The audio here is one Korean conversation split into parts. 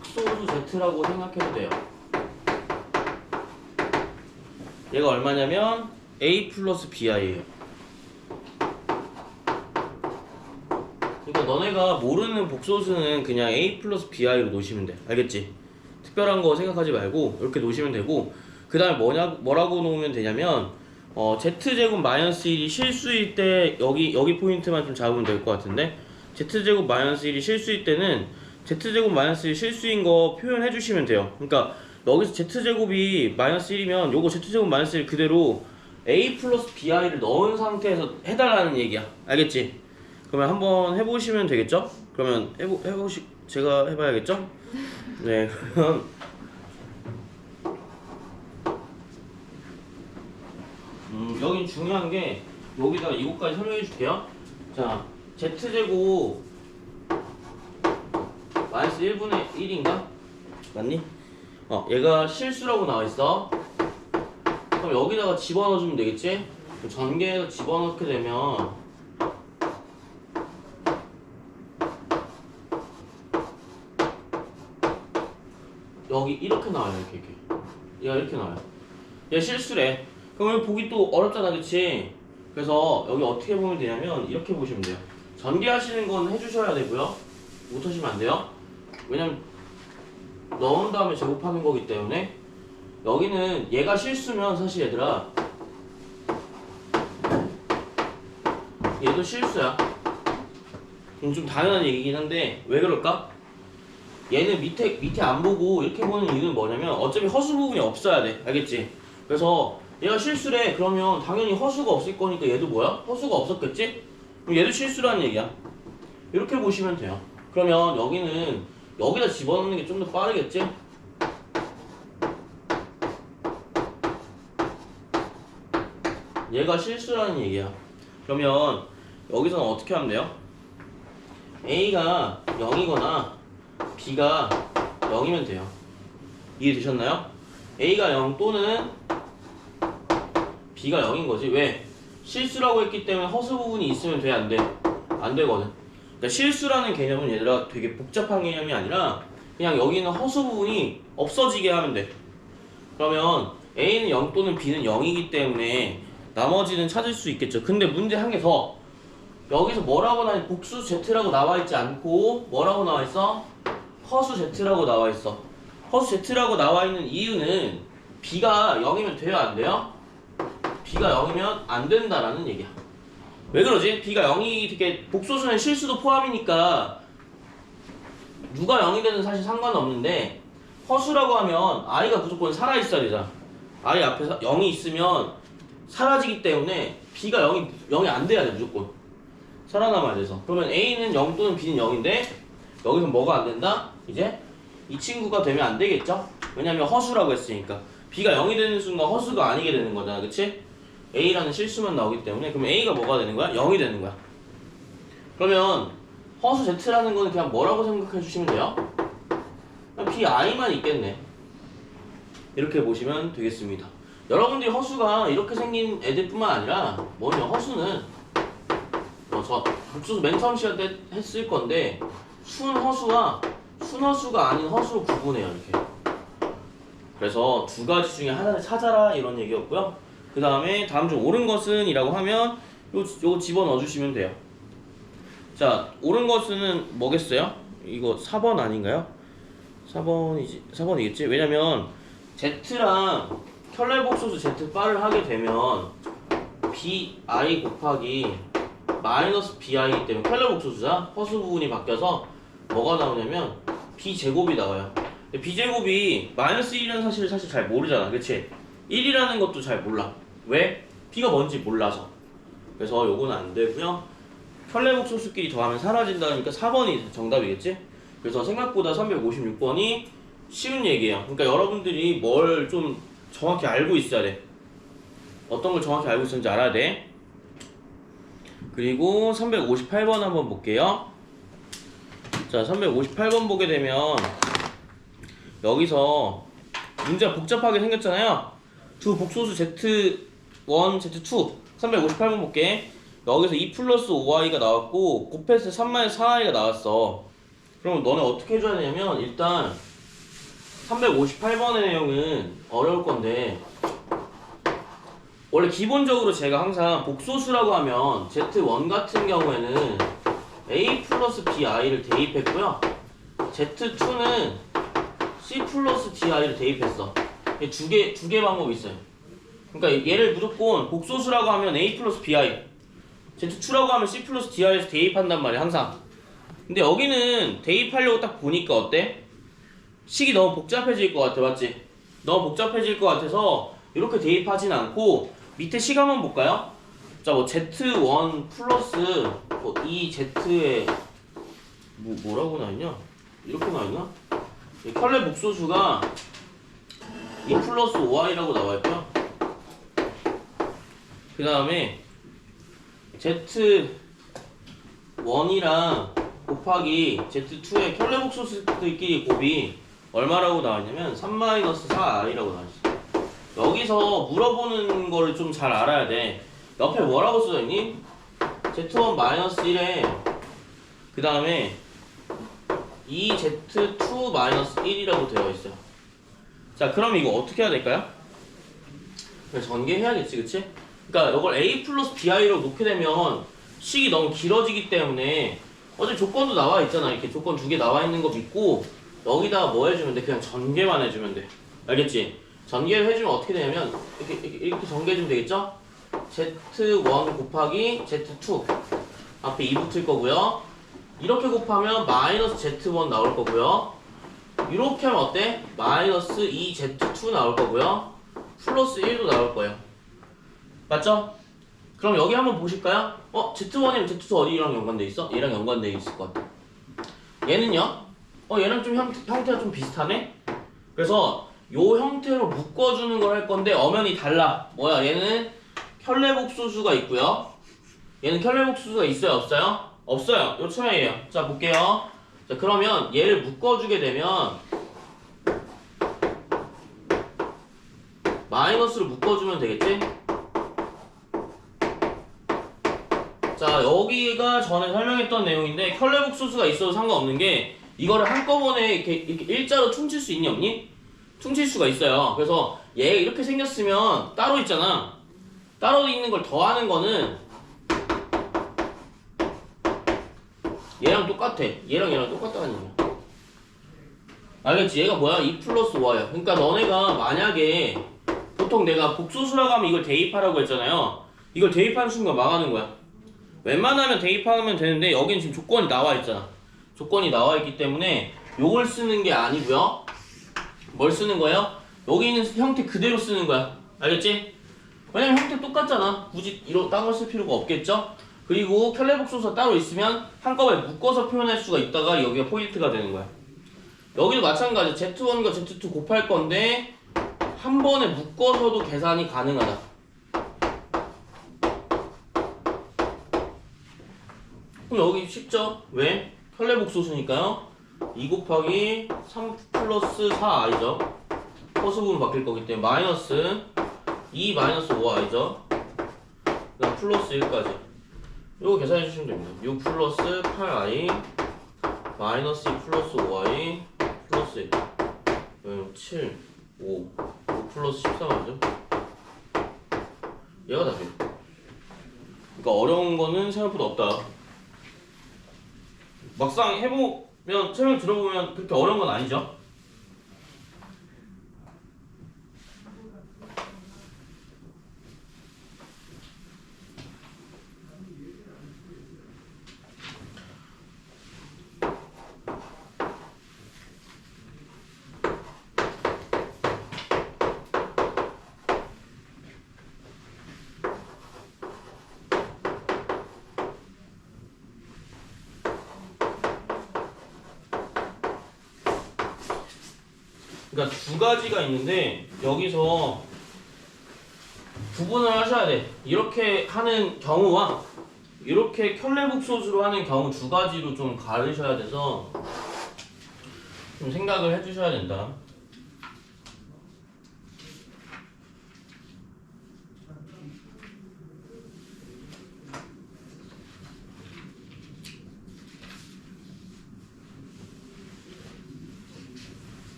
복소수 z라고 생각해도 돼요. 얘가 얼마냐면 a 플러스 bi예요. 그러니까 너네가 모르는 복소수는 그냥 a 플러스 bi로 놓으시면 돼. 알겠지? 특별한 거 생각하지 말고 이렇게 놓으시면 되고, 그 다음에 뭐라고 놓으면 되냐면 z제곱 마이너스 1이 실수일 때 여기 포인트만 좀 잡으면 될 것 같은데, z제곱 마이너스 1이 실수일 때는 z제곱 마이너스 1 실수인 거 표현해 주시면 돼요. 그러니까 여기서 z제곱이 마이너스 1이면 요거 z제곱 마이너스 1 그대로 a 플러스 bi를 넣은 상태에서 해달라는 얘기야. 알겠지? 그러면 한번 해보시면 되겠죠? 그러면 제가 해봐야겠죠? 네, 그러면 여긴 중요한 게 여기다가 이것까지 설명해 줄게요. 자, z제곱 마이너스 1분의 1인가? 맞니? 얘가 실수라고 나와있어. 그럼 여기다가 집어넣어주면 되겠지? 전개해서 집어넣게 되면 여기 이렇게 나와요. 이렇게 얘가 이렇게 나와요. 얘 실수래. 그럼 여기 보기 또 어렵잖아, 그치? 그래서 여기 어떻게 보면 되냐면 이렇게 보시면 돼요. 전개하시는 건 해주셔야 되고요, 못하시면 안 돼요. 왜냐면 넣은 다음에 제곱하는 거기 때문에. 여기는 얘가 실수면 사실 얘들아 얘도 실수야. 좀 당연한 얘기긴 한데 왜 그럴까? 얘는 밑에 안 보고 이렇게 보는 이유는 뭐냐면 어차피 허수 부분이 없어야 돼. 알겠지? 그래서 얘가 실수래. 그러면 당연히 허수가 없을 거니까 얘도 뭐야? 허수가 없었겠지? 그럼 얘도 실수라는 얘기야. 이렇게 보시면 돼요. 그러면 여기는 여기다 집어넣는 게 좀 더 빠르겠지? 얘가 실수라는 얘기야. 그러면 여기서는 어떻게 하면 돼요? A가 0이거나 B가 0이면 돼요. 이해되셨나요? A가 0 또는 B가 0인 거지. 왜? 실수라고 했기 때문에 허수 부분이 있으면 돼, 안 돼? 안 되거든. 그러니까 실수라는 개념은 얘들아 되게 복잡한 개념이 아니라 그냥 여기는 허수 부분이 없어지게 하면 돼. 그러면 A는 0 또는 B는 0이기 때문에 나머지는 찾을 수 있겠죠. 근데 문제 한 개 더. 여기서 뭐라고 나와? 복수 Z라고 나와 있지 않고 뭐라고 나와 있어? 허수 Z라고 나와 있어. 허수 Z라고 나와 있는 이유는 B가 0이면 돼요, 안 돼요? B가 0이면 안 된다라는 얘기야. 왜 그러지? B가 0이 되게 복소수는 실수도 포함이니까 누가 0이 되든 사실 상관없는데, 허수라고 하면 I가 무조건 살아있어야 되잖아. I 앞에 0이 있으면 사라지기 때문에 B가 0이 안 돼야 돼. 무조건 살아남아야 돼서. 그러면 A는 0 또는 B는 0인데 여기서 뭐가 안 된다? 이제 이 친구가 되면 안 되겠죠? 왜냐면 허수라고 했으니까. B가 0이 되는 순간 허수가 아니게 되는 거잖아, 그치? A라는 실수만 나오기 때문에. 그러면 A가 뭐가 되는 거야? 0이 되는 거야. 그러면 허수 Z라는 거는 그냥 뭐라고 생각해 주시면 돼요? 그냥 BI만 있겠네. 이렇게 보시면 되겠습니다. 여러분들이 허수가 이렇게 생긴 애들뿐만 아니라 뭐냐, 허수는 저 복수수 맨 처음 시간 때 했을 건데 순허수와 순허수가 아닌 허수로 구분해요, 이렇게. 그래서 두 가지 중에 하나를 찾아라 이런 얘기였고요. 그 다음에 다음 중 옳은 것은 이라고 하면 요거 집어넣어 주시면 돼요. 자, 옳은 것은 뭐겠어요? 이거 4번 아닌가요? 4번이겠지? 왜냐면 Z랑 켤레복소수 Z-바를 하게 되면 BI 곱하기 마이너스 BI이기 때문에 켤레복소수자 허수 부분이 바뀌어서 뭐가 나오냐면 B제곱이 나와요. 근데 B제곱이 마이너스 1이라는 사실을 사실 잘 모르잖아, 그치? 1이라는 것도 잘 몰라. 왜? B가 뭔지 몰라서. 그래서 요거는 안 되고요. 켤레복소수끼리 더하면 사라진다니까 4번이 정답이겠지? 그래서 생각보다 356번이 쉬운 얘기예요. 그러니까 여러분들이 뭘 좀 정확히 알고 있어야 돼. 어떤 걸 정확히 알고 있었는지 알아야 돼. 그리고 358번 한번 볼게요. 자, 358번 보게 되면 여기서 문제가 복잡하게 생겼잖아요. 두 복소수 Z1, Z2 358번 볼게. 여기서 2 플러스 5i가 나왔고 곱했을 때 3 마이너스 4i가 나왔어. 그럼 너네 어떻게 해줘야 되냐면 일단 358번의 내용은 어려울 건데 원래 기본적으로 제가 항상 복소수라고 하면 Z1 같은 경우에는 A 플러스 BI를 대입했고요. Z2는 C 플러스 DI를 대입했어. 두 개 방법이 있어요. 그러니까 얘를 무조건 복소수라고 하면 A 플러스 BI, Z2라고 하면 C 플러스 DI에서 대입한단 말이야, 항상. 근데 여기는 대입하려고 딱 보니까 어때? 식이 너무 복잡해질 것 같아, 맞지? 너무 복잡해질 것 같아서 이렇게 대입하진 않고 밑에 식 한번 볼까요? 자, 뭐 Z1 플러스 뭐 2Z에 뭐라고 나있냐? 이렇게 나있나? 켤레 복소수가 2 플러스 5i라고 나와있고요. 그 다음에 Z1이랑 곱하기 Z2의 켤레 복소수들끼리 곱이 얼마라고 나와있냐면 3-4i라고 나와있어. 여기서 물어보는 거를 좀 잘 알아야 돼. 옆에 뭐라고 써있니? Z1-1에 그 다음에 2Z2-1이라고 되어 있어요. 자, 그럼 이거 어떻게 해야 될까요? 전개해야겠지, 그치? 그러니까 이걸 A 플러스 BI로 놓게 되면 식이 너무 길어지기 때문에 어차피 조건도 나와 있잖아. 이렇게 조건 2개 나와 있는 거 믿고 여기다가 뭐 해주면 돼? 그냥 전개만 해주면 돼. 알겠지? 전개를 해주면 어떻게 되냐면 이렇게 전개해주면 되겠죠? Z1 곱하기 Z2 앞에 2 붙을 거고요. 이렇게 곱하면 마이너스 Z1 나올 거고요. 이렇게 하면 어때? 마이너스 2Z2 나올 거고요. 플러스 1도 나올 거예요. 맞죠? 그럼 여기 한번 보실까요? Z1이랑 Z2 어디랑 연관돼 있어? 얘랑 연관돼 있을 것 같아. 얘는요? 얘랑 좀 형태가 좀 비슷하네? 그래서 요 형태로 묶어주는 걸 할 건데 엄연히 달라. 뭐야? 얘는 켤레복소수가 있고요. 얘는 켤레복소수가 있어요? 없어요? 없어요. 요 차이예요. 자, 볼게요. 자, 그러면 얘를 묶어주게 되면 마이너스를 묶어주면 되겠지? 자, 여기가 전에 설명했던 내용인데 켤레복소수가 있어도 상관없는 게 이거를 한꺼번에 이렇게 일자로 퉁칠 수 있니 없니? 퉁칠 수가 있어요. 그래서 얘 이렇게 생겼으면 따로 있잖아. 따로 있는 걸 더하는 거는 얘랑 똑같아. 얘랑 똑같다는 얘기야. 알겠지? 얘가 뭐야? 2 플러스 5야. 그러니까 너네가 만약에 보통 내가 복소수라고 하면 이걸 대입하라고 했잖아요. 이걸 대입하는 순간 망하는 거야. 웬만하면 대입하면 되는데 여기는 지금 조건이 나와 있잖아. 조건이 나와 있기 때문에 요걸 쓰는 게 아니고요. 뭘 쓰는 거예요? 여기 있는 형태 그대로 쓰는 거야. 알겠지? 왜냐면 형태 똑같잖아. 굳이 딴 걸 쓸 필요가 없겠죠? 그리고 켤레복소수가 따로 있으면 한꺼번에 묶어서 표현할 수가 있다가 여기가 포인트가 되는 거야. 여기도 마찬가지. Z1과 Z2 곱할 건데 한 번에 묶어서도 계산이 가능하다. 그럼 여기 쉽죠? 왜? 켤레복소수니까요. 2 곱하기 3 플러스 4i죠. 허수 부분 바뀔 거기 때문에 마이너스 2 마이너스 5i죠. 그다음 플러스 1까지. 요거 계산해 주시면 됩니다. 6 플러스 8i 마이너스 2 플러스 5i 플러스 1 7 5 플러스 13이죠. 얘가 답이에요. 그러니까 어려운 거는 생각보다 없다. 막상 해보면 설명 들어보면 그렇게 어려운 건 아니죠. 그러니까 두 가지가 있는데 여기서 구분을 하셔야 돼. 이렇게 하는 경우와 이렇게 켤레복소수로 하는 경우 두 가지로 좀 가르셔야 돼서 좀 생각을 해주셔야 된다.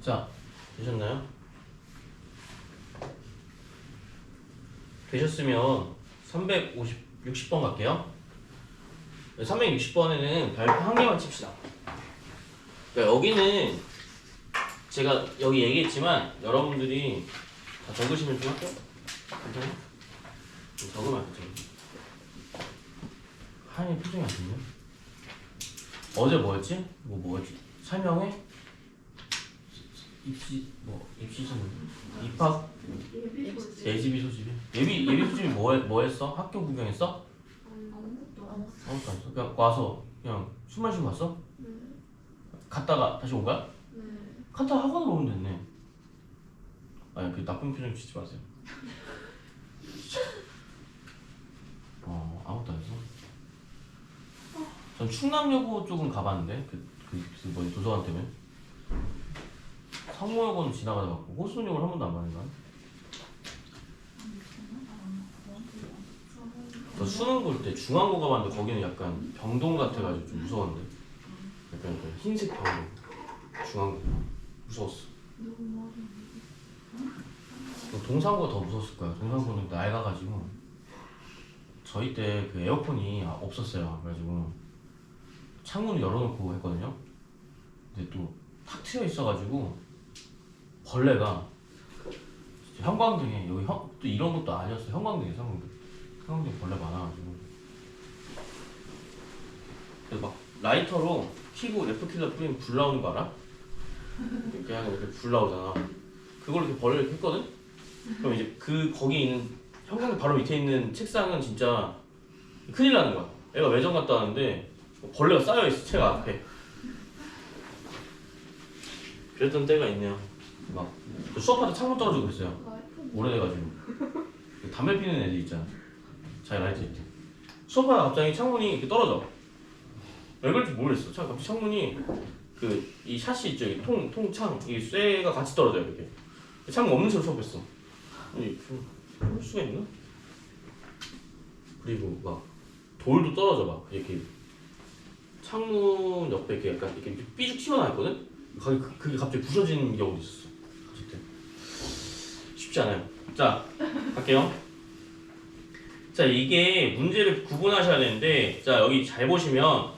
자, 되셨나요? 되셨으면 360번 갈게요. 360번에는 발표 한 개만 칩시다. 그러니까 여기는 제가 여기 얘기했지만 여러분들이 다 적으시면 좀 할게요. 괜찮아요? 좀 적으면 안 되죠. 하인이 표정이 안 좋네. 어제 뭐였지? 뭐였지? 설명회? 입시는 입학? 예지비 소집이? 예비 소집이 뭐 했어? 학교 구경했어? 아무것도 안 했어. 그냥 와서 그냥 술 마시고 갔어? 갔다가 다시 온 거야? 갔다가 학원으로 오면 됐네. 아니 그 나쁜 표정 짓지 마세요. 아무것도 안 했어? 전 충남여고 쪽은 가봤는데 뭐지 도서관 때문에. 상호여고는 지나가다 봤고 호수역을 한 번도 안 가는 거야? 저 수능 볼 때 중앙고 가봤는데 거기는 약간 병동 같아가지고 좀 무서웠는데. 약간 그 흰색 병동. 중앙고 무서웠어. 동상고가 더 무서웠을 거야. 동상고는 낡아가지고 저희 때 그 에어컨이 없었어요. 그래가지고 창문을 열어놓고 했거든요. 근데 또 탁 트여 있어가지고 벌레가 형광등에 여기 또 이런 것도 아니었어. 형광등에 형광등 벌레 많아가지고 그래서 막 라이터로 피고 레프킬러 뿌리면 불 나오는 거 알아? 이렇게 하면 이렇게 불 나오잖아. 그걸 이렇게 벌레를 이렇게 했거든? 그럼 이제 거기 있는 형광등 바로 밑에 있는 책상은 진짜 큰일 나는 거야. 애가 매점 갔다 왔는데 벌레가 쌓여있어 책 앞에. 그랬던 때가 있네요. 막 수업하다 창문 떨어지고 그랬어요. 오래돼가지고 담배 피는 애들 있잖아. 자기 라이트 있지. 수업하다 갑자기 창문이 이렇게 떨어져. 왜 그럴지 모르겠어. 갑자기 창문이 이 샷이 있죠. 이 통창 이 쇠가 같이 떨어져요 이렇게. 창문 없는 채로 수업했어. 아니 그럴 수가 있나? 그리고 막 돌도 떨어져 막 이렇게 창문 옆에 이렇게 약간 이렇게 삐죽 튀어나와 있거든. 그게 갑자기 부서지는 경우도 있었어. 그때 쉽지 않아요. 자, 갈게요. 자, 이게 문제를 구분하셔야 되는데, 자 여기 잘 보시면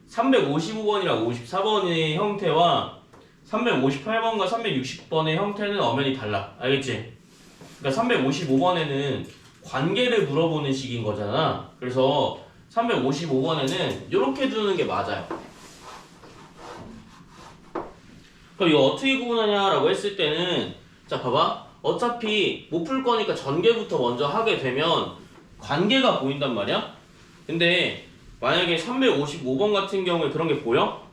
355번이랑 54번의 형태와 358번과 360번의 형태는 엄연히 달라. 알겠지? 그러니까 355번에는 관계를 물어보는 식인 거잖아. 그래서 355번에는 이렇게 두는 게 맞아요. 그럼 이거 어떻게 구분하냐라고 했을 때는 자 봐봐. 어차피 못 풀 거니까 전개부터 먼저 하게 되면 관계가 보인단 말이야. 근데 만약에 355번 같은 경우에 그런 게 보여?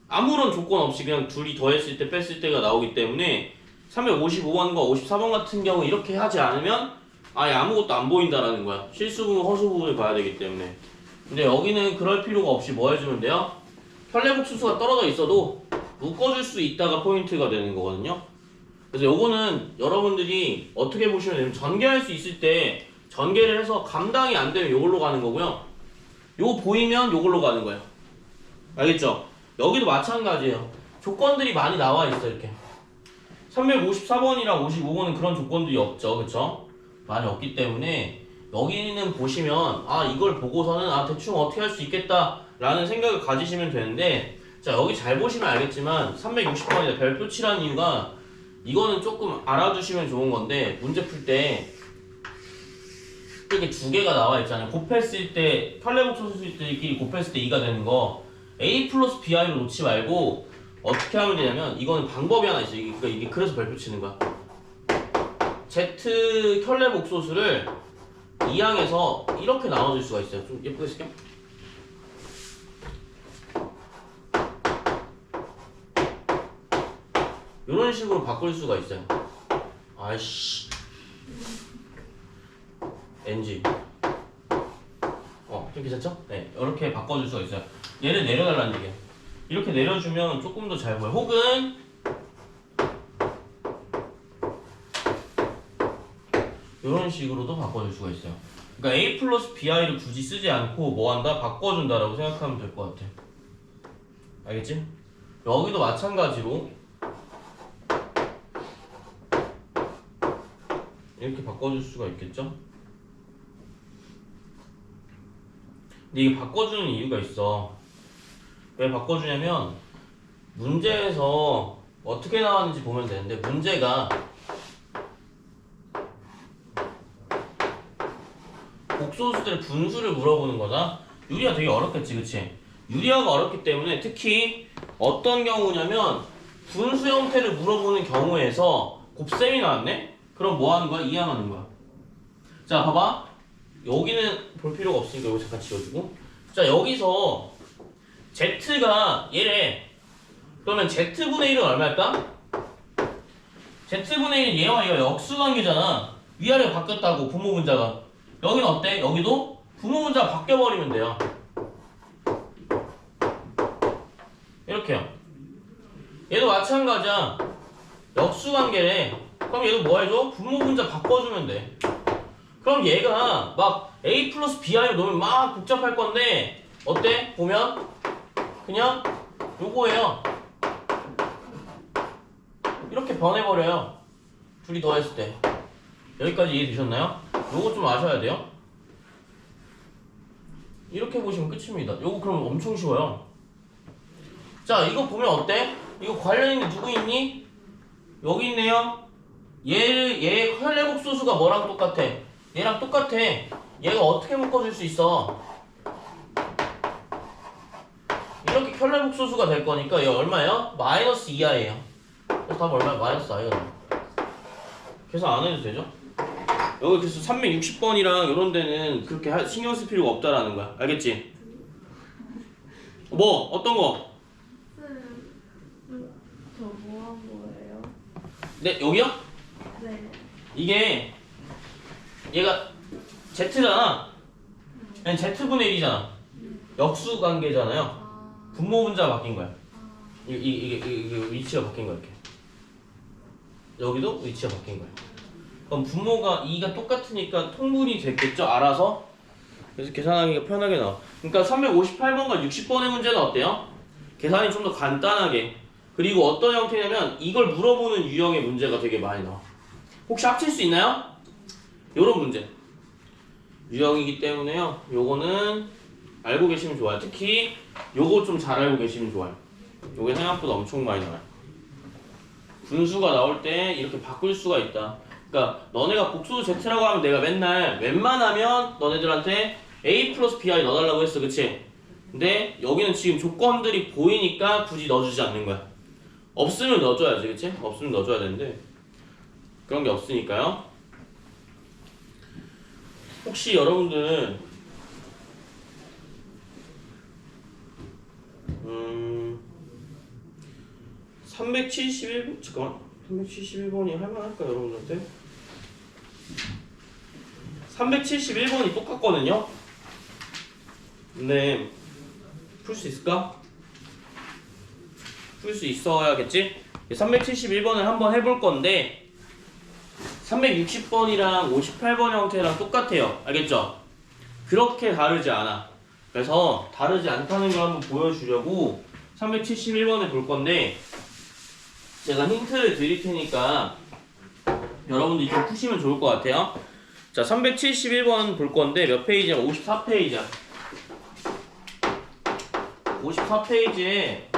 아무런 조건 없이 그냥 둘이 더했을 때 뺐을 때가 나오기 때문에 355번과 54번 같은 경우 이렇게 하지 않으면 아예 아무것도 안 보인다라는 거야. 실수 부분, 허수 부분을 봐야 되기 때문에. 근데 여기는 그럴 필요가 없이 뭐 해주면 돼요? 편례복수수가 떨어져 있어도 묶어줄 수 있다가 포인트가 되는 거거든요. 그래서 요거는 여러분들이 어떻게 보시면 되냐면 전개할 수 있을 때 전개를 해서 감당이 안 되면 요걸로 가는 거고요. 요거 보이면 요걸로 가는 거예요. 알겠죠? 여기도 마찬가지예요. 조건들이 많이 나와 있어 이렇게. 354번이랑 55번은 그런 조건들이 없죠. 그쵸? 많이 없기 때문에 여기는 보시면 이걸 보고서는 대충 어떻게 할 수 있겠다 라는 생각을 가지시면 되는데 자 여기 잘 보시면 알겠지만 360번이다 별표 칠한 이유가 이거는 조금 알아두시면 좋은 건데 문제 풀 때 이렇게 두 개가 나와 있잖아요. 곱했을 때 편례복수수들끼리 곱했을 때 2가 되는 거 A 플러스 BI로 놓지 말고 어떻게 하면 되냐면 이거는 방법이 하나 있어요. 이게 그래서 별표 치는 거야. Z 편례복소수를 2항에서 이렇게 나눠줄 수가 있어요. 좀 예쁘게 쓸게요. 이런 식으로 바꿀 수가 있어요. 아이씨 NG 좀 괜찮죠? 네, 이렇게 바꿔줄 수가 있어요. 얘를 내려달라는 얘기예요. 이렇게 내려주면 조금 더 잘 보여요. 혹은 이런 식으로도 바꿔줄 수가 있어요. 그러니까 A 플러스 BI를 굳이 쓰지 않고 뭐 한다? 바꿔준다라고 생각하면 될 것 같아. 알겠지? 여기도 마찬가지로 이렇게 바꿔줄 수가 있겠죠? 근데 이게 바꿔주는 이유가 있어. 왜 바꿔주냐면 문제에서 어떻게 나왔는지 보면 되는데 문제가 복소수들의 분수를 물어보는 거다. 유리아 되게 어렵겠지, 그치? 유리아가 어렵기 때문에 특히 어떤 경우냐면 분수 형태를 물어보는 경우에서 곱셈이 나왔네? 그럼 뭐 하는 거야? 이항하는 거야. 자, 봐봐. 여기는 볼 필요가 없으니까 이거 잠깐 지워주고. 자, 여기서 Z가 얘래. 그러면 Z분의 1은 얼마일까? Z분의 1은 얘와 얘가 역수관계잖아. 위아래가 바뀌었다고, 분모 분자가. 여기는 어때? 여기도 분모 분자가 바뀌어버리면 돼요. 이렇게요. 얘도 마찬가지야. 역수관계래. 그럼 얘도 뭐 해줘? 분모 분자 바꿔주면 돼. 그럼 얘가 막 A 플러스 BI로 놓으면 막 복잡할 건데 어때? 보면 그냥 요거예요. 이렇게 변해버려요. 둘이 더했을 때. 여기까지 이해되셨나요? 요거 좀 아셔야 돼요. 이렇게 보시면 끝입니다. 요거 그럼 엄청 쉬워요. 자, 이거 보면 어때? 이거 관련 있는 누구 있니? 여기 있네요. 얘 혈내복소수가 뭐랑 똑같아? 얘랑 똑같아. 얘가 어떻게 묶어줄 수 있어? 이렇게 혈내복소수가 될 거니까 얘 얼마예요? 마이너스 2i예요. 그래서 답 얼마야? 마이너스 i거든요. 계산 안 해도 되죠? 여기 그래서 360번이랑 이런 데는 그렇게 신경 쓸 필요가 없다라는 거야. 알겠지? 뭐? 어떤 거? 저 뭐 한 거예요? 네, 여기요? 네. 이게 얘가 Z잖아. 얘는 Z분의 1이잖아. 역수 관계잖아요. 아, 분모 분자가 바뀐 거야. 이게 위치가 바뀐 거야, 이렇게. 여기도 위치가 바뀐 거야. 그럼 분모가 2가 똑같으니까 통분이 됐겠죠? 알아서. 그래서 계산하기가 편하게 나와. 그러니까 358번과 60번의 문제는 어때요? 계산이 좀 더 간단하게. 그리고 어떤 형태냐면 이걸 물어보는 유형의 문제가 되게 많이 나와. 혹시 합칠 수 있나요? 요런 문제. 유형이기 때문에요. 요거는 알고 계시면 좋아요. 특히 요거 좀 잘 알고 계시면 좋아요. 요게 생각보다 엄청 많이 나와요. 분수가 나올 때 이렇게 바꿀 수가 있다. 그러니까 너네가 복수수 Z라고 하면 내가 맨날 웬만하면 너네들한테 A 플러스 BI 넣어달라고 했어, 그치? 근데 여기는 지금 조건들이 보이니까 굳이 넣어주지 않는 거야. 없으면 넣어줘야지, 그치? 없으면 넣어줘야 되는데 그런 게 없으니까요. 혹시 여러분들 371번? 잠깐만, 371번이 할만할까 여러분들한테? 371번이 똑같거든요? 근데 풀 수 있을까? 풀 수 있어야겠지? 371번을 한번 해볼 건데 360번이랑 58번 형태랑 똑같아요. 알겠죠? 그렇게 다르지 않아. 그래서 다르지 않다는 걸 한번 보여주려고 371번을 볼 건데 제가 힌트를 드릴 테니까 여러분들이 좀 푸시면 좋을 것 같아요. 자, 371번 볼 건데 몇 페이지야? 54페이지야. 54페이지에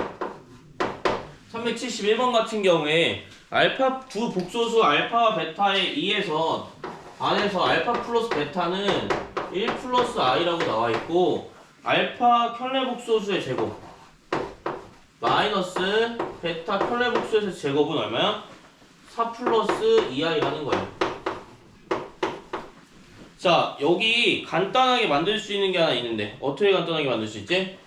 371번 같은 경우에 알파 두 복소수 알파와 베타의 2에서 안에서 알파 플러스 베타는 1 플러스 i라고 나와 있고 알파 켤레복소수의 제곱 마이너스 베타 켤레복소수의 제곱은 얼마야? 4 플러스 2i라는 거예요. 자, 여기 간단하게 만들 수 있는 게 하나 있는데 어떻게 간단하게 만들 수 있지?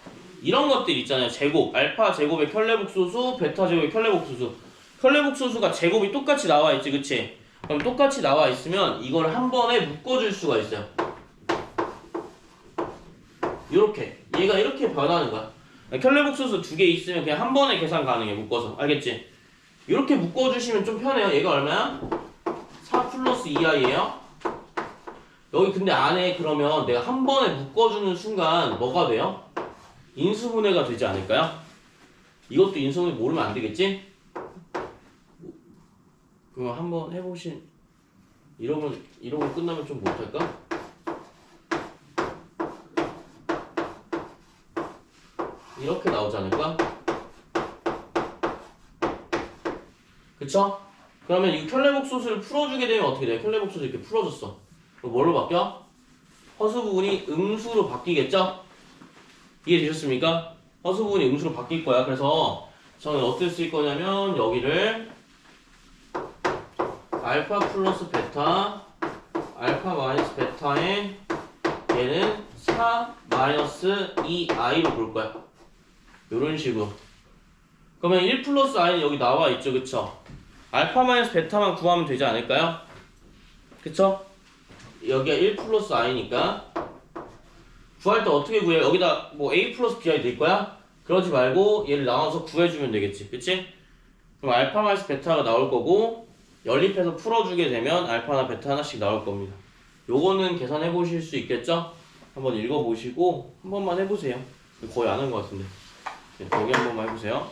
이런 것들 있잖아요. 제곱, 알파 제곱의 켤레복소수, 베타 제곱의 켤레복소수. 켤레복소수가 제곱이 똑같이 나와 있지, 그치? 그럼 똑같이 나와 있으면 이걸 한 번에 묶어줄 수가 있어요. 이렇게 얘가 이렇게 변하는 거야. 켤레복소수 두 개 있으면 그냥 한 번에 계산 가능해, 묶어서. 알겠지? 이렇게 묶어주시면 좀 편해요. 얘가 얼마야? 4 플러스 2i예요. 여기 근데 안에 그러면 내가 한 번에 묶어주는 순간 뭐가 돼요? 인수분해가 되지 않을까요? 이것도 인수분해 모르면 안 되겠지? 그럼 한번 해보신 이러고 끝나면 좀 못할까? 이렇게 나오지 않을까? 그쵸? 그러면 이 켤레복소수를 풀어주게 되면 어떻게 돼? 켤레복소수 이렇게 풀어줬어. 그럼 뭘로 바뀌어? 허수 부분이 음수로 바뀌겠죠? 이해되셨습니까? 허수 부분이 음수로 바뀔 거야. 그래서 저는 어떻게 쓸 거냐면 여기를 알파 플러스 베타, 알파 마이너스 베타에 얘는 4 마이너스 2i로 볼 거야. 이런 식으로. 그러면 1 플러스 i는 여기 나와 있죠, 그쵸? 알파 마이너스 베타만 구하면 되지 않을까요? 그쵸? 여기가 1 플러스 i니까 구할 때 어떻게 구해? 여기다 뭐 a 플러스 bi 될 거야? 그러지 말고 얘를 나눠서 구해주면 되겠지, 그치? 그럼 알파 마이너스 베타가 나올 거고 연립해서 풀어주게 되면 알파나 베타 하나씩 나올 겁니다. 요거는 계산해 보실 수 있겠죠? 한번 읽어보시고 한 번만 해보세요. 거의 안 한 것 같은데. 네, 거기 한 번만 해보세요.